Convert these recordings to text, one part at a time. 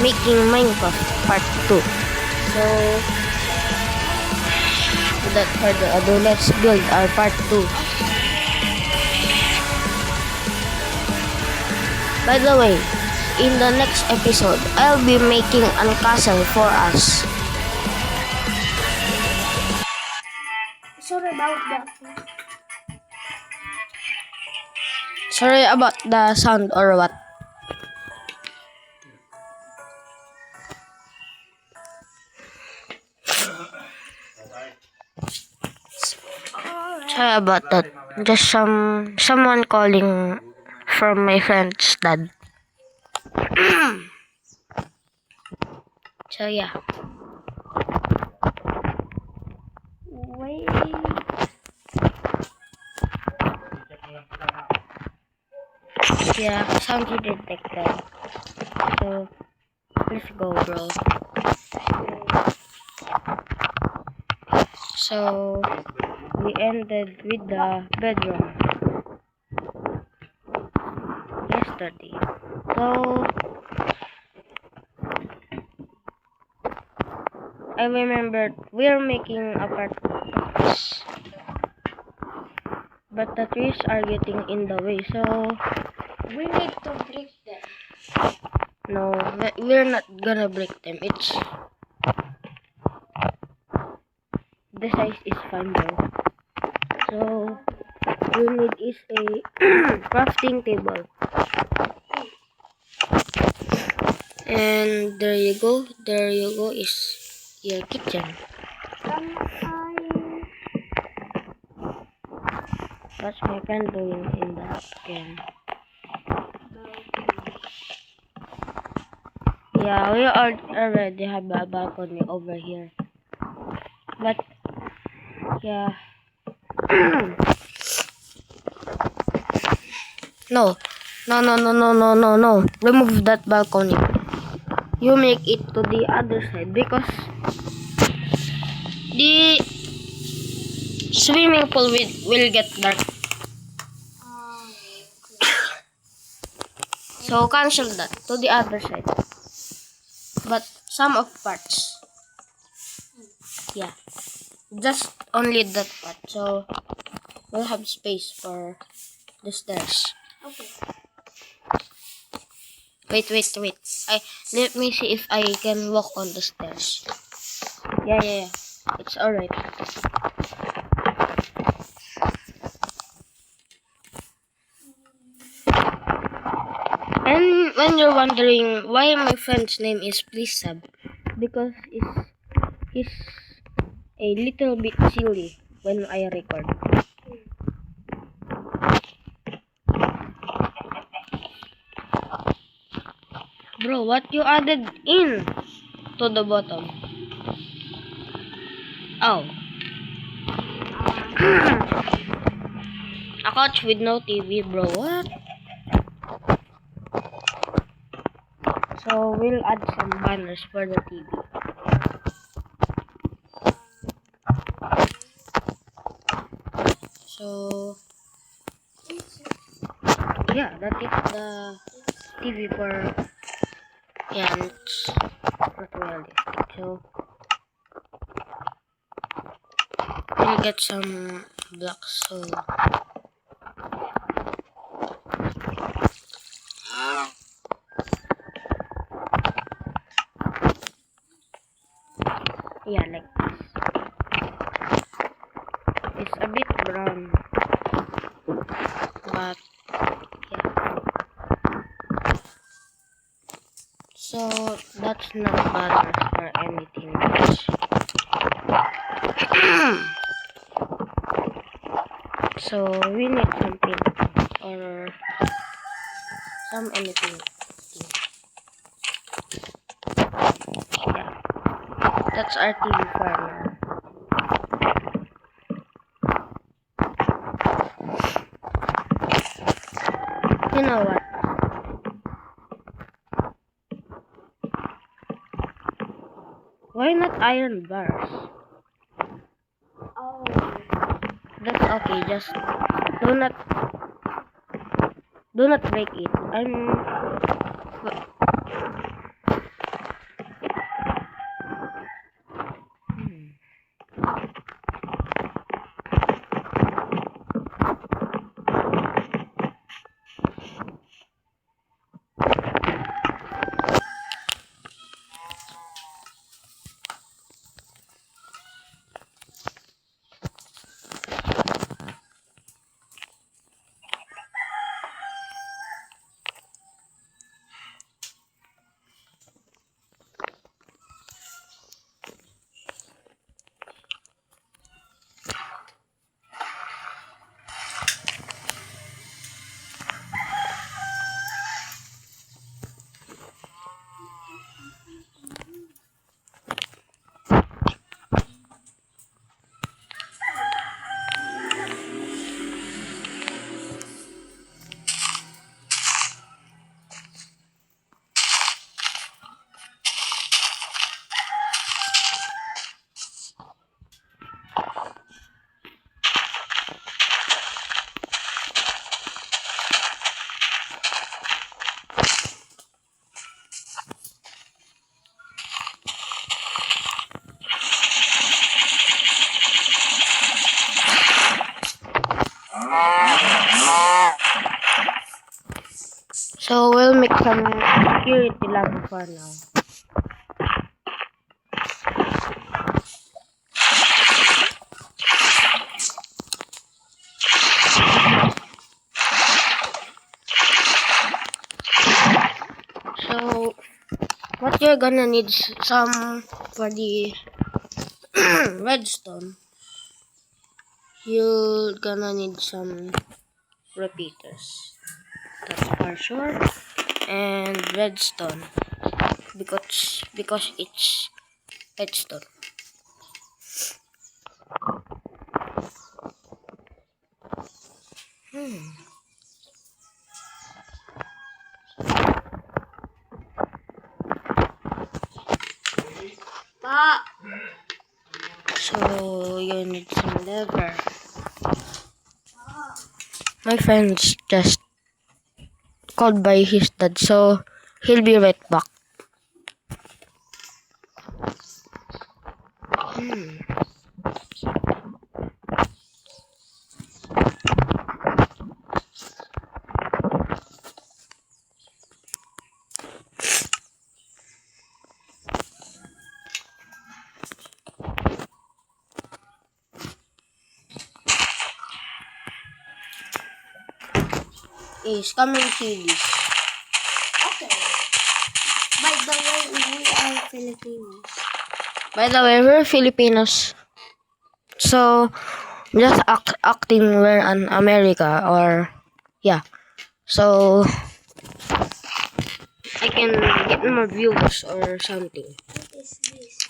making Minecraft Part 2. So, without further ado, let's build our Part 2. By the way, in the next episode, I'll be making a castle for us. Sorry about that. Sorry about the sound or what. Sorry about that. Just someone calling from my friend's dad. So yeah. Wait. Yeah, sound detected. So let's go, bro. So we ended with the bedroom yesterday. So I remembered we're making a part of this, but the trees are getting in the way. So We need to break them. no, we're not gonna break them. It's the size is fine though. So we need is a crafting table. And there you go. There you go is your kitchen. What's my friend doing in that game? Yeah, we already have a balcony over here. But yeah. No. No. Remove that balcony. You make it to the other side because the swimming pool will get dark. So cancel that to the other side. But some of parts. Yeah. Just only that part. So we'll have space for the stairs. Okay. Wait. Let me see if I can walk on the stairs. Yeah. It's alright. And when you're wondering why my friend's name is Please Sub, because he's a little bit silly when I record. Bro, what you added in to the bottom? Oh. A couch with no TV, bro. What? So we'll add some banners for the TV. So yeah, that is the TV for it's not realistic. So we'll get some blocks. So yeah, like this. It's a bit brown, but yeah. So that's not banners or anything else. So we need something or some anything. Yeah, that's our TV for now. You know what? Why not iron bars? Oh. That's okay. Just do not break it. So we'll make some security lab for now. So what you're gonna need some for the redstone. You're gonna need some repeaters. That's for sure. And redstone because it's redstone. Pa! So you need some lever. My friend's just called by his dad, so he'll be right back. Is coming series. Okay. By the way, we are Filipinos. By the way, we're Filipinos. So just acting we're in America or yeah. So I can get more views or something. What is this?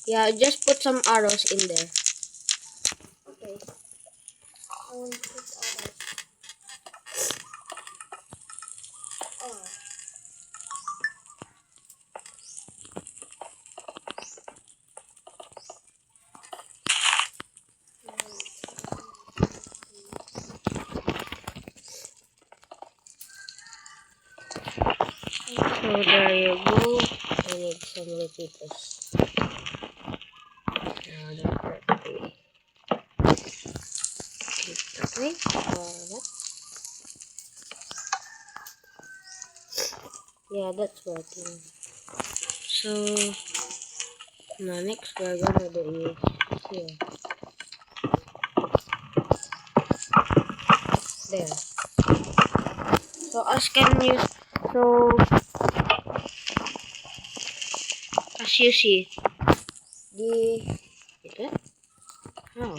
Yeah, just put some arrows in there. Okay. I will put others. Oh. So there you go. I need some repeaters. Now that way. That way. Or what? Yeah, that's working. So now next we're gonna do is here. There. So as you see the ito? Oh.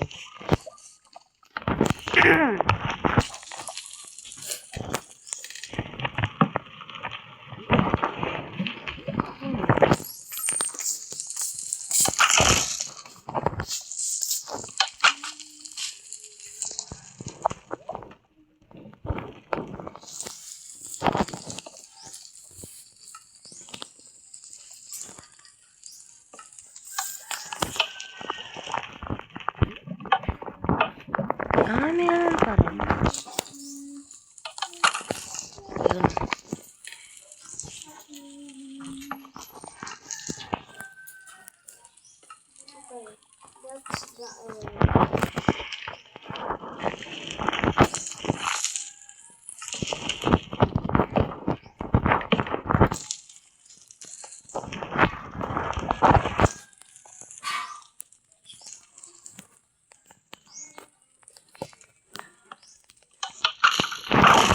Meron pa rin. Yun. Okay. That's the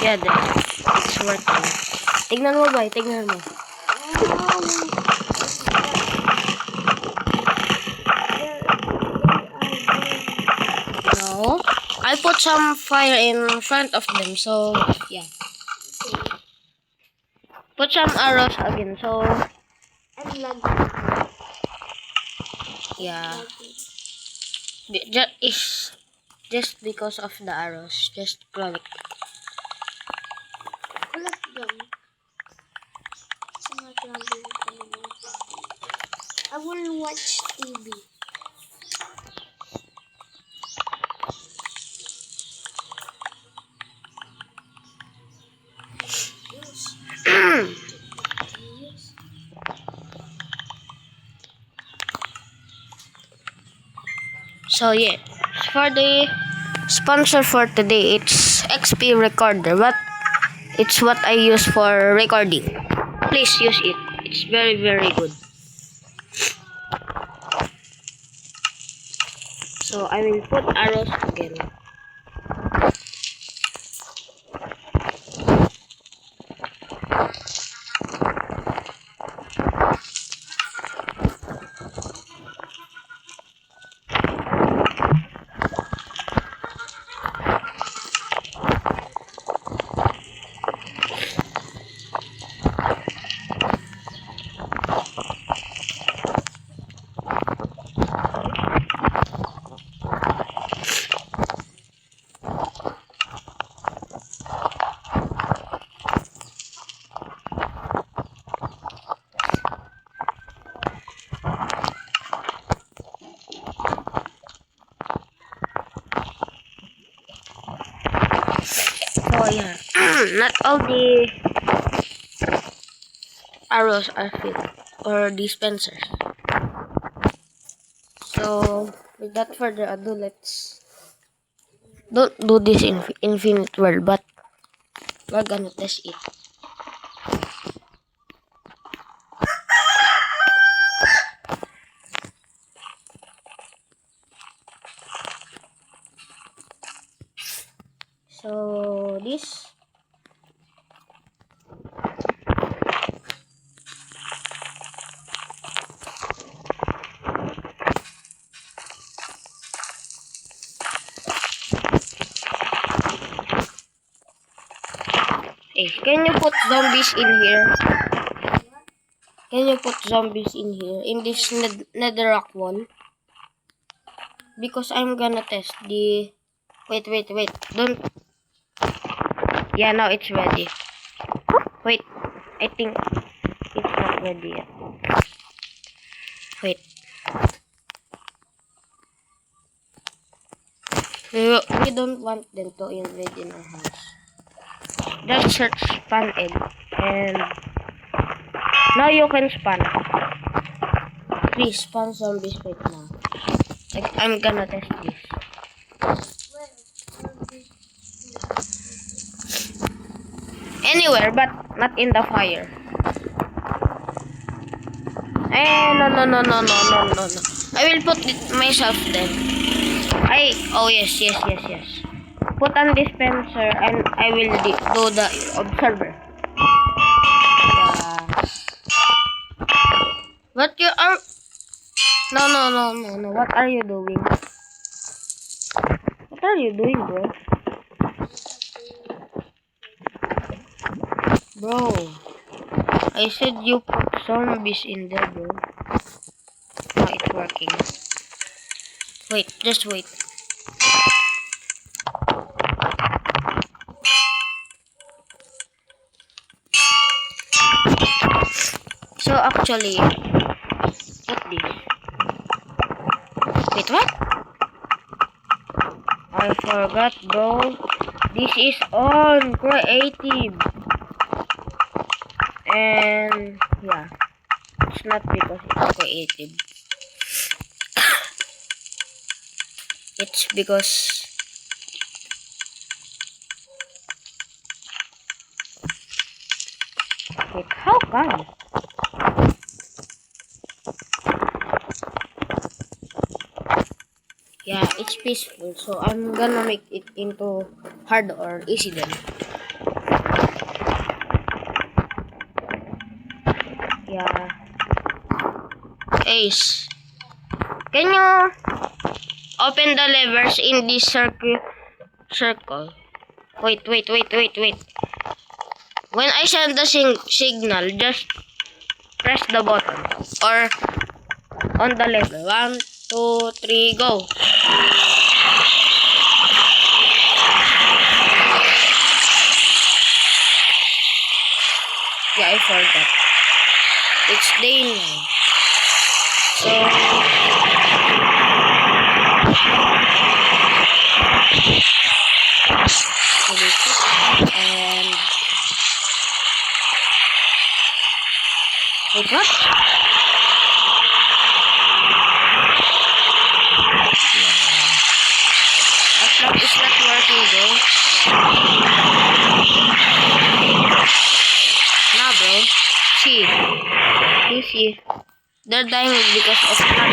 Yeah, it's working. Tignan mo ba? Tignan mo. No. I put some fire in front of them, so yeah. Put some arrows again, so I'm lagging. yeah. Just because of the arrows. Just click. Collect them. It's not lagging anymore. I will watch TV. So yeah, for the sponsor for today, it's XP Recorder. But It's what I use for recording. Please use it. It's very, very good. So I will put arrows again. So yeah, not all the arrows are filled or dispensers. So without further ado, let's don't do this in infinite world, but we're gonna test it. So this. Hey, can you put zombies in here? Can you put zombies in here in this netherrack wall? Because I'm gonna test the. Wait. Don't. Yeah, now it's ready. Wait, I think it's not ready yet. Wait. We don't want them to invade in our house. Just search spawn egg and now you can spawn. Please spawn zombies right now. Like I'm gonna test this. Anywhere but not in the fire. No. I will put it myself then. Oh yes. Put on dispenser and I will do the observer. What you are? No. What are you doing? What are you doing, bro? Bro, I said you put zombies in there, bro. Now it's working. Wait, just wait. So actually, put this. Wait, what? I forgot, bro. This is on creative. And yeah, it's not because it's creative. It's because wait, how come? Yeah, it's peaceful, so I'm gonna make it into hard or easy then. Yeah. Ace, can you open the levers in this circle? Wait. When I send the signal, just press the button or on the lever. 1, 2, 3, go. Yeah, I forgot. It's day 9. And wait, what? Our clock is not working, bro. see, they're dying because of flood.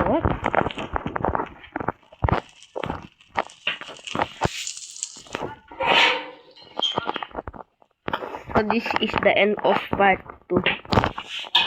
What? So this is the end of part 2.